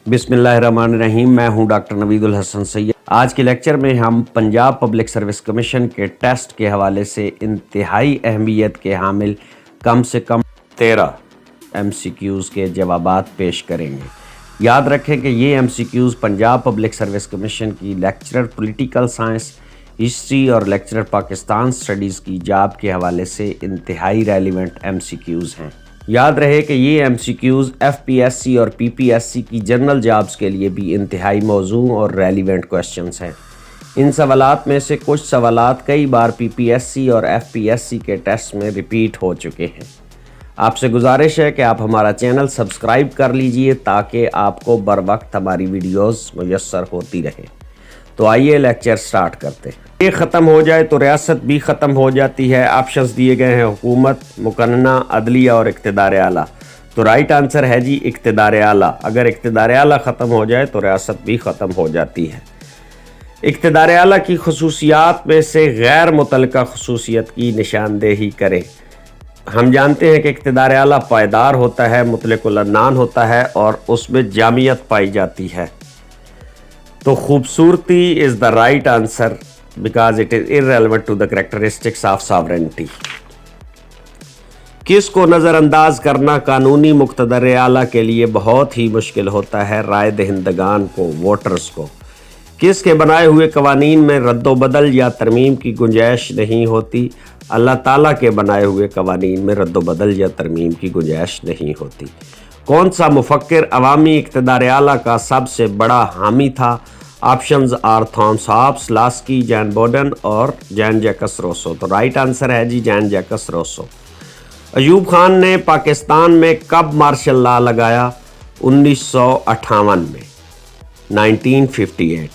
बिस्मिल्लाहिर्रहमानिर्रहीम। मैं हूं डॉक्टर नवीदुल हसन सैयद। आज के लेक्चर में हम पंजाब पब्लिक सर्विस कमीशन के टेस्ट के हवाले से इंतहाई अहमियत के हामिल कम से कम 13 MCQs के जवाबात पेश करेंगे। याद रखें कि ये MCQs Punjab public service commission की लेक्चरर पॉलिटिकल साइंस, हिस्ट्री और लेक्चरर पाकिस्तान स्टडीज़ की जॉब के हवाले से इंतहाई रेलिवेंट MCQs हैं। याद रहे कि ये MCQs FPSC और PPSC की जनरल जॉब्स के लिए भी इंतहाई मौजू और रेलिवेंट क्वेश्चंस हैं। इन सवालात में से कुछ सवालात कई बार PPSC और FPSC के टेस्ट में रिपीट हो चुके हैं। आपसे गुजारिश है कि आप हमारा चैनल सब्सक्राइब कर लीजिए ताकि आपको बर वक्त हमारी वीडियोस मुयस्सर होती रहे। तो आइए लेक्चर स्टार्ट करते हैं। ये ख़त्म हो जाए तो रियासत भी ख़त्म हो जाती है। ऑप्शंस दिए गए हैं हुकूमत, मुकन्ना, अदलिया और इक़्तिदार आला। तो राइट आंसर है जी इक़्तिदार आला। अगर इक़्तिदार आला ख़त्म हो जाए तो रियासत भी ख़त्म हो जाती है। इक़्तिदार आला की खसूसियात में से गैर मुतल्लका खसूसियत की निशानदेही करें। हम जानते हैं कि इक़्तिदार आला पायदार होता है, मुतलकुल अन्नान होता है और उसमें जामियत पाई जाती है। तो खूबसूरती is the right answer because it is irrelevant to the characteristics of sovereignty. किस को नज़रअंदाज करना कानूनी मुक़्तदर आला के लिए बहुत ही मुश्किल होता है? राय दहिंदगान को, वोटर्स को। किसके बनाए हुए कवानीन में रद्दोबदल या तरमीम की गुंजाइश नहीं होती? अल्लाह ताला के बनाए हुए कवानीन में रद्दोबदल या तरमीम की गुंजाइश नहीं होती। कौन सा मुफक्किर अवामी इक़्तिदार आला का सबसे बड़ा हामी था? Options are Thomas Hobbes, Laski, Jean Bodin और जैन जैकस रोसो। तो राइट आंसर है जी Jean Jacques Rousseau. Ayub Khan ने पाकिस्तान में कब मार्शल लॉ लगाया? 1958 में, 1958।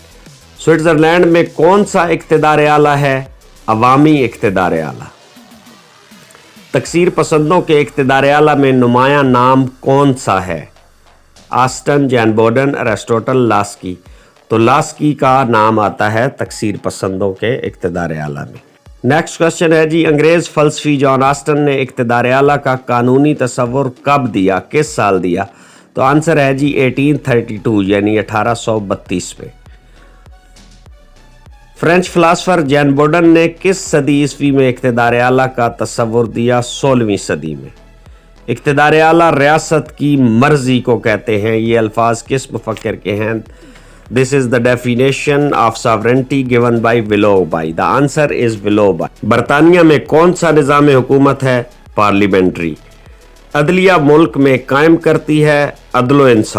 स्विट्ज़रलैंड में कौन सा इक़्तिदार आला है? अवामी इक़्तिदार आला। तकसीर पसंदों के इक़्तिदार आला में नुमायां नाम कौन सा है? Austin, Jean Bodin, Aristotle, Laski. तो लास्की का नाम आता है तकसीर पसंदों के इक़्तिदार आला में। नेक्स्ट क्वेश्चन है जी अंग्रेज़ फ़लसफ़ी जॉन ऑस्टन ने इक़्तिदार आला का कानूनी तसव्वुर कब दिया, किस साल दिया? तो आंसर है जी 1832 यानी 1832 में। फ्रेंच फ़िलासफ़र जैन बोडेन ने किस सदी ईस्वी में इक़्तिदार आला का तसव्वुर दिया? 16वीं सदी में। इक़्तिदार आला रियासत की मर्ज़ी को कहते हैं। ये अल्फाज किस मुफक्किर के हैं? This is the definition of sovereignty given by Willoughby. The answer is Willoughby. बरतानिया में कौन सा निज़ाम हुकूमत है? पार्लियामेंट्री। अदलिया मुल्क में कायम करती है अदलो इंसाफ।